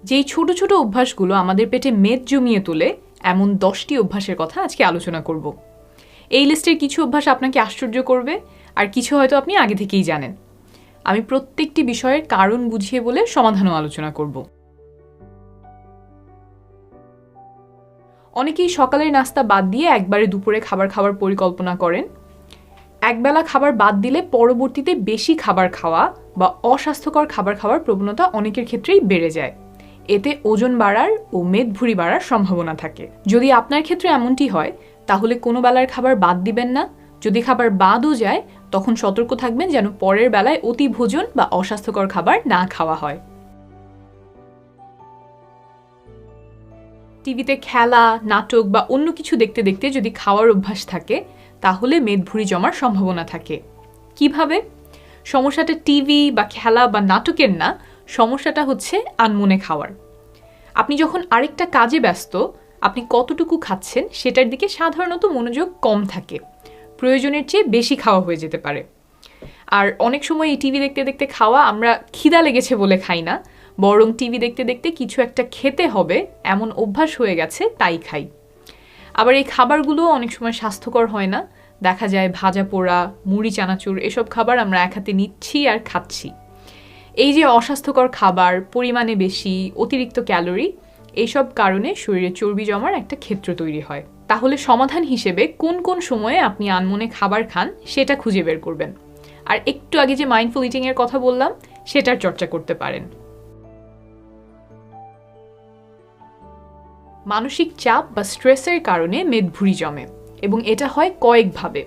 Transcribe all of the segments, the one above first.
যেই ছোট ছোট অভ্যাসগুলো আমাদের পেটে মেদ জমিয়ে তোলে এমন 10টি অভ্যাসের কথা আজকে আলোচনা করব। এই লিস্টের কিছু অভ্যাস আপনাকে আশ্চর্য করবে, আর কিছু হয়তো আপনি আগে থেকেই জানেন। আমি প্রত্যেকটি বিষয়ের কারণ বুঝিয়ে বলে সমাধানও আলোচনা করব। অনেকেই সকালের নাস্তা বাদ দিয়ে একবারে দুপুরে খাবার খাওয়ার পরিকল্পনা করেন। একবেলা খাবার বাদ দিলে পরবর্তীতে বেশি খাবার খাওয়া বা অস্বাস্থ্যকর খাবার খাওয়ার প্রবণতা অনেকের ক্ষেত্রেই বেড়ে যায়। এতে ওজন বাড়ার ও মেদভুঁড়ি বাড়ার সম্ভাবনা থাকে। যদি আপনার ক্ষেত্রে এমনটি হয় তাহলে কোনো বেলার খাবার বাদ দিবেন না। যদি খাবার বাদও যায় তখন সতর্ক থাকবেন যেন পরের বেলায় অতি ভোজন বা অস্বাস্থ্যকর খাবার না খাওয়া হয়। টিভিতে খেলা, নাটক বা অন্য কিছু দেখতে দেখতে যদি খাওয়ার অভ্যাস থাকে তাহলে মেদভুঁড়ি জমার সম্ভাবনা থাকে। কিভাবে? সমস্যাটা টিভি বা খেলা বা নাটকের না, সমস্যাটা হচ্ছে আনমনে খাওয়ার। আপনি যখন আরেকটা কাজে ব্যস্ত, আপনি কতটুকু খাচ্ছেন সেটার দিকে সাধারণত মনোযোগ কম থাকে। প্রয়োজনের চেয়ে বেশি খাওয়া হয়ে যেতে পারে। আর অনেক সময় এই টিভি দেখতে দেখতে খাওয়া আমরা খিদা লেগেছে বলে খাই না, বরং টিভি দেখতে দেখতে কিছু একটা খেতে হবে এমন অভ্যাস হয়ে গেছে তাই খাই। আবার এই খাবারগুলো অনেক সময় স্বাস্থ্যকর হয় না। দেখা যায় ভাজা পোড়া, মুড়ি চানাচুর এসব খাবার আমরা এক হাতে নিচ্ছি আর খাচ্ছি। এই যে অস্বাস্থ্যকর খাবার, পরিমাণে বেশি, অতিরিক্ত ক্যালোরি, এইসব কারণে শরীরে চর্বি জমার একটা ক্ষেত্র তৈরি হয়। তাহলে সমাধান হিসেবে কোন কোন সময়ে আপনি আনমনে খাবার খান সেটা খুঁজে বের করবেন। আর একটু আগে যে মাইন্ডফুল ইটিং এর কথা বললাম সেটার চর্চা করতে পারেন। মানসিক চাপ বা স্ট্রেসের কারণে মেদভুঁড়ি জমে এবং এটা হয় কয়েকভাবে।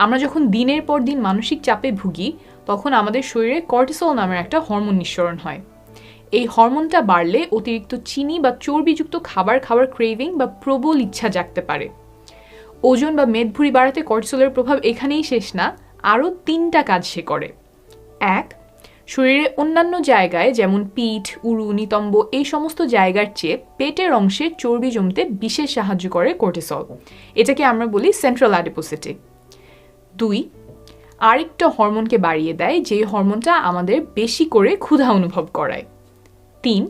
আমরা যখন দিনের পর দিন মানসিক চাপে ভুগি তখন আমাদের শরীরে কর্টিসল নামের একটা হরমোন নিঃসরণ হয়। এই হরমোনটা বাড়লে অতিরিক্ত চিনি বা চর্বিযুক্ত খাবার খাওয়ার ক্রেভিং বা প্রবল ইচ্ছা জাগতে পারে। ওজন বা মেদভুঁড়ি বাড়াতে কর্টিসলের প্রভাব এখানেই শেষ না, আরও 3টা কাজ সে করে। 1. শরীরে অন্যান্য জায়গায় যেমন পিঠ, উরু, নিতম্ব এই সমস্ত জায়গার চেয়ে পেটের অংশে চর্বি জমতে বিশেষ সাহায্য করে কর্টিসল। এটাকে আমরা বলি সেন্ট্রাল অ্যাডিপোসিটি। 2. আরেকটা হরমোনকে বাড়িয়ে দেয় যে হরমোনটা আমাদের বেশি করে ক্ষুধা অনুভব করায়। 3.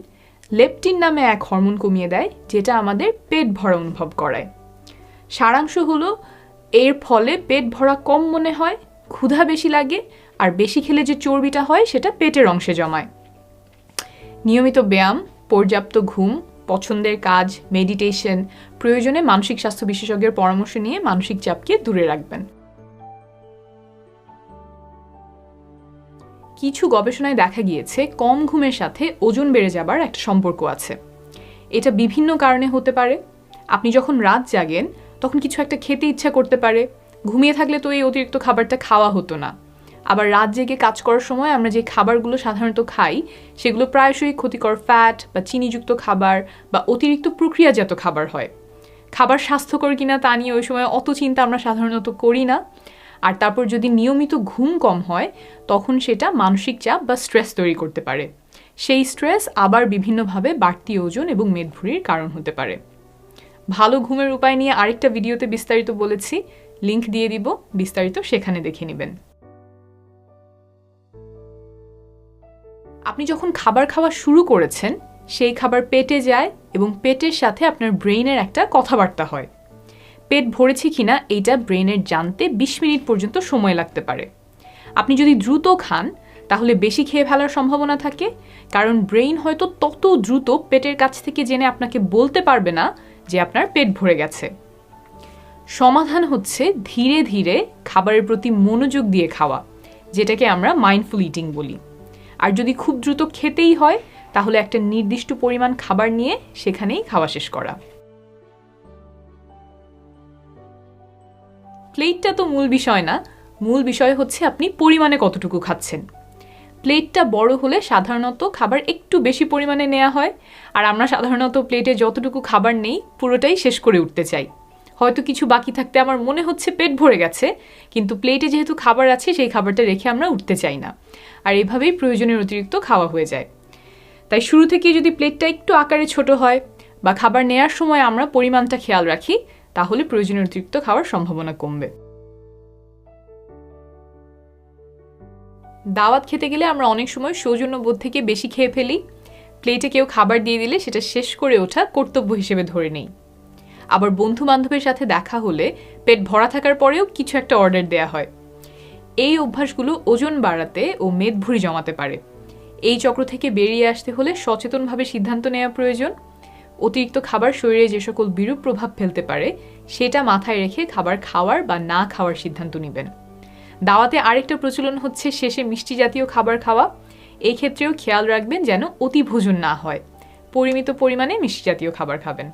লেপটিন নামে এক হরমোন কমিয়ে দেয় যেটা আমাদের পেট ভরা অনুভব করায়। সারাংশ হলো এর ফলে পেট ভরা কম মনে হয়, ক্ষুধা বেশি লাগে, আর বেশি খেলে যে চর্বিটা হয় সেটা পেটের অংশে জমায়। নিয়মিত ব্যায়াম, পর্যাপ্ত ঘুম, পছন্দের কাজ, মেডিটেশন, প্রয়োজনে মানসিক স্বাস্থ্য বিশেষজ্ঞের পরামর্শ নিয়ে মানসিক চাপকে দূরে রাখবেন। কিছু গবেষণায় দেখা গিয়েছে কম ঘুমের সাথে ওজন বেড়ে যাবার একটা সম্পর্ক আছে। এটা বিভিন্ন কারণে হতে পারে। আপনি যখন রাত জাগেন তখন কিছু একটা খেতে ইচ্ছা করতে পারে। ঘুমিয়ে থাকলে তো এই অতিরিক্ত খাবারটা খাওয়া হতো না। আবার রাত জেগে কাজ করার সময় আমরা যে খাবারগুলো সাধারণত খাই সেগুলো প্রায়শই ক্ষতিকর ফ্যাট বা চিনিযুক্ত খাবার বা অতিরিক্ত প্রক্রিয়াজাত খাবার হয়। খাবার স্বাস্থ্যকর কিনা তা নিয়ে ওই সময় অত চিন্তা আমরা সাধারণত করি না। আর তারপর যদি নিয়মিত ঘুম কম হয় তখন সেটা মানসিক চাপ বা স্ট্রেস তৈরি করতে পারে। সেই স্ট্রেস আবার বিভিন্নভাবে বাড়তি ওজন এবং মেদভুঁড়ির কারণ হতে পারে। ভালো ঘুমের উপায় নিয়ে আরেকটা ভিডিওতে বিস্তারিত বলেছি, লিংক দিয়ে দিব, বিস্তারিত সেখানে দেখে নেবেন। আপনি যখন খাবার খাওয়া শুরু করেছেন সেই খাবার পেটে যায় এবং পেটের সাথে আপনার ব্রেইনের একটা কথাবার্তা হয়। পেট ভরেছে কিনা এইটা ব্রেইনের জানতে 20 মিনিট পর্যন্ত সময় লাগতে পারে। আপনি যদি দ্রুত খান তাহলে বেশি খেয়ে ফেলার সম্ভাবনা থাকে, কারণ ব্রেইন হয়তো তত দ্রুত পেটের কাছ থেকে জেনে আপনাকে বলতে পারবে না যে আপনার পেট ভরে গেছে। সমাধান হচ্ছে ধীরে ধীরে খাবারের প্রতি মনোযোগ দিয়ে খাওয়া, যেটাকে আমরা মাইন্ডফুল ইটিং বলি। আর যদি খুব দ্রুত খেতেই হয় তাহলে একটা নির্দিষ্ট পরিমাণ খাবার নিয়ে সেখানেই খাওয়া শেষ করা। প্লেটটা তো মূল বিষয় না, মূল বিষয় হচ্ছে আপনি পরিমাণে কতটুকু খাচ্ছেন। প্লেটটা বড় হলে সাধারণত খাবার একটু বেশি পরিমাণে নেওয়া হয়, আর আমরা সাধারণত প্লেটে যতটুকু খাবার নেই পুরোটাই শেষ করে উঠতে চাই। হয়তো কিছু বাকি থাকতে আমার মনে হচ্ছে পেট ভরে গেছে, কিন্তু প্লেটে যেহেতু খাবার আছে সেই খাবারটা রেখে আমরা উঠতে চাই না, আর এভাবেই প্রয়োজনের অতিরিক্ত খাওয়া হয়ে যায়। তাই শুরু থেকে যদি প্লেটটা একটু আকারে ছোট হয় বা খাবার নেয়ার সময় আমরা পরিমাণটা খেয়াল রাখি তাহলে প্রয়োজনের অতিরিক্ত খাওয়ার সম্ভাবনা কমবে। দাওয়াত খেতে গেলে আমরা অনেক সময় সৌজন্যবোধ থেকে বেশি খেয়ে ফেলি। প্লেটে কেউ খাবার দিয়ে দিলে সেটা শেষ করে ওঠা কর্তব্য হিসেবে ধরে নেই। আবার বন্ধু বান্ধবের সাথে দেখা হলে পেট ভরা থাকার পরেও কিছু একটা অর্ডার দেয়া হয়। এই অভ্যাসগুলো ওজন বাড়াতে ও মেদভুঁড়ি জমাতে পারে। এই চক্র থেকে বেরিয়ে আসতে হলে সচেতনভাবে সিদ্ধান্ত নেওয়া প্রয়োজন। অতিরিক্ত খাবার শরীরে যে সকল বিরূপ প্রভাব ফেলতে পারে সেটা মাথায় রেখে খাবার খাওয়ার বা না খাওয়ার সিদ্ধান্ত নেবেন। দাওয়াতে আরেকটা প্রচলন হচ্ছে শেষে মিষ্টি জাতীয় খাবার খাওয়া। এই ক্ষেত্রেও খেয়াল রাখবেন যেন অতি ভোজন না হয়। পরিমিত পরিমাণে মিষ্টি জাতীয় খাবার খাবেন।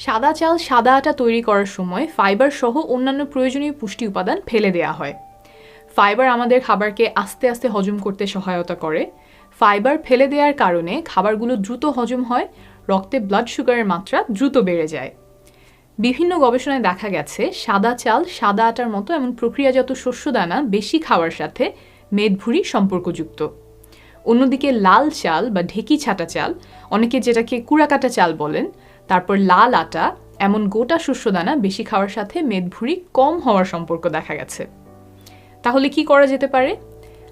সাদা চাল সাদা আটা তৈরি করার সময় ফাইবার সহ অন্যান্য প্রয়োজনীয় পুষ্টি উপাদান ফেলে দেওয়া হয়। ফাইবার আমাদের খাবারকে আস্তে আস্তে হজম করতে সহায়তা করে। ফাইবার ফেলে দেওয়ার কারণে খাবারগুলো দ্রুত হজম হয়, রক্তে ব্লাড সুগারের মাত্রা দ্রুত বেড়ে যায়। বিভিন্ন গবেষণায় দেখা গেছে সাদা চাল সাদা আটার মতো এমন প্রক্রিয়াজাত শস্যদানা বেশি খাওয়ার সাথে মেদভুঁড়ি সম্পর্কযুক্ত। অন্যদিকে লাল চাল বা ঢেকি ছাটা চাল, অনেকে যেটাকে কুড়াকাটা চাল বলেন, তারপর লাল আটা এমন গোটা শস্যদানা বেশি খাওয়ার সাথে মেদভুঁড়ি কম হওয়ার সম্পর্ক দেখা গেছে। তাহলে কি করা যেতে পারে?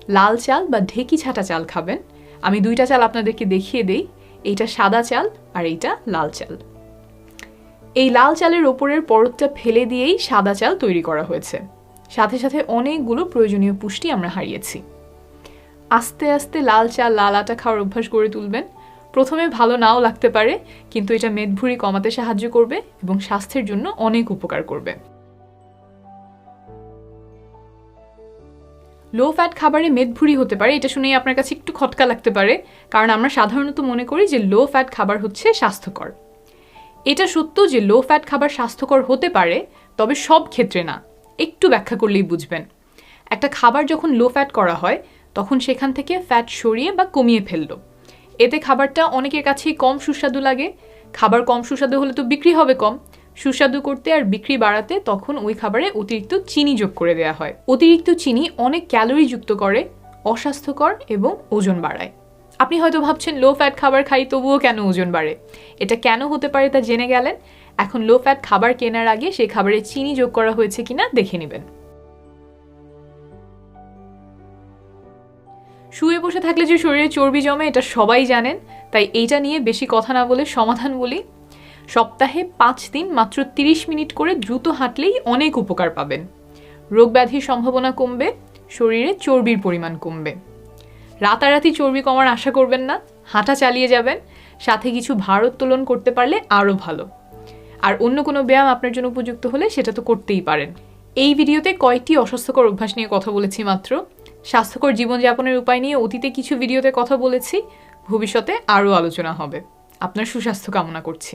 লাল চাল বা ঢেকি ছাটা চাল খাবেন। আমি দুইটা চাল আপনাদেরকে দেখিয়ে দেই। এইটা সাদা চাল আর এইটা লাল চাল। এই লাল চালের ওপরের পরতটা ফেলে দিয়েই সাদা চাল তৈরি করা হয়েছে। সাথে সাথে অনেকগুলো প্রয়োজনীয় পুষ্টি আমরা হারিয়েছি। আস্তে আস্তে লাল চাল লাল আটা খাওয়ার অভ্যাস গড়ে তুলবেন। প্রথমে ভালো নাও লাগতে পারে, কিন্তু এটা মেদভুঁড়ি কমাতে সাহায্য করবে এবং স্বাস্থ্যের জন্য অনেক উপকার করবে। লো ফ্যাট খাবারে মেদভুঁড়ি হতে পারে, এটা শুনেই আপনার কাছে একটু খটকা লাগতে পারে, কারণ আমরা সাধারণত মনে করি যে লো ফ্যাট খাবার হচ্ছে স্বাস্থ্যকর। এটা সত্য যে লো ফ্যাট খাবার স্বাস্থ্যকর হতে পারে, তবে সব ক্ষেত্রে না। একটু ব্যাখ্যা করলেই বুঝবেন। একটা খাবার যখন লো ফ্যাট করা হয় তখন সেখান থেকে ফ্যাট সরিয়ে বা কমিয়ে ফেললো। এতে খাবারটা অনেকের কাছেই কম সুস্বাদু লাগে। খাবার কম সুস্বাদু হলে তো বিক্রি হবে কম। সুস্বাদু করতে আর বিক্রি বাড়াতে তখন ওই খাবারে অতিরিক্ত চিনি যোগ করে দেওয়া হয়। অতিরিক্ত চিনি অনেক ক্যালোরি যুক্ত করে, অস্বাস্থ্যকর এবং ওজন বাড়ায়। আপনি হয়তো ভাবছেন লো ফ্যাট খাবার খাই তবুও কেন ওজন বাড়ে? এটা কেন হতে পারে তা জেনে গেলেন। এখন লো ফ্যাট খাবার কেনার আগে সেই খাবারে চিনি যোগ করা হয়েছে কিনা দেখে নেবেন। শুয়ে বসে থাকলে যে শরীরে চর্বি জমে এটা সবাই জানেন, তাই এইটা নিয়ে বেশি কথা না বলে সমাধান বলি। সপ্তাহে 5 দিন মাত্র 30 মিনিট করে দ্রুত হাঁটলেই অনেক উপকার পাবেন। রোগ ব্যাধির সম্ভাবনা কমবে, শরীরে চর্বির পরিমাণ কমবে। রাতারাতি চর্বি কমার আশা করবেন না, হাঁটা চালিয়ে যাবেন। সাথে কিছু ভারোত্তোলন করতে পারলে আরও ভালো। আর অন্য কোনো ব্যায়াম আপনার জন্য উপযুক্ত হলে সেটা তো করতেই পারেন। এই ভিডিওতে কয়েকটি অস্বাস্থ্যকর অভ্যাস নিয়ে কথা বলেছি মাত্র। স্বাস্থ্যকর জীবনযাপনের উপায় নিয়ে অতীতে কিছু ভিডিওতে কথা বলেছি, ভবিষ্যতে আরও আলোচনা হবে। আপনার সুস্বাস্থ্য কামনা করছি।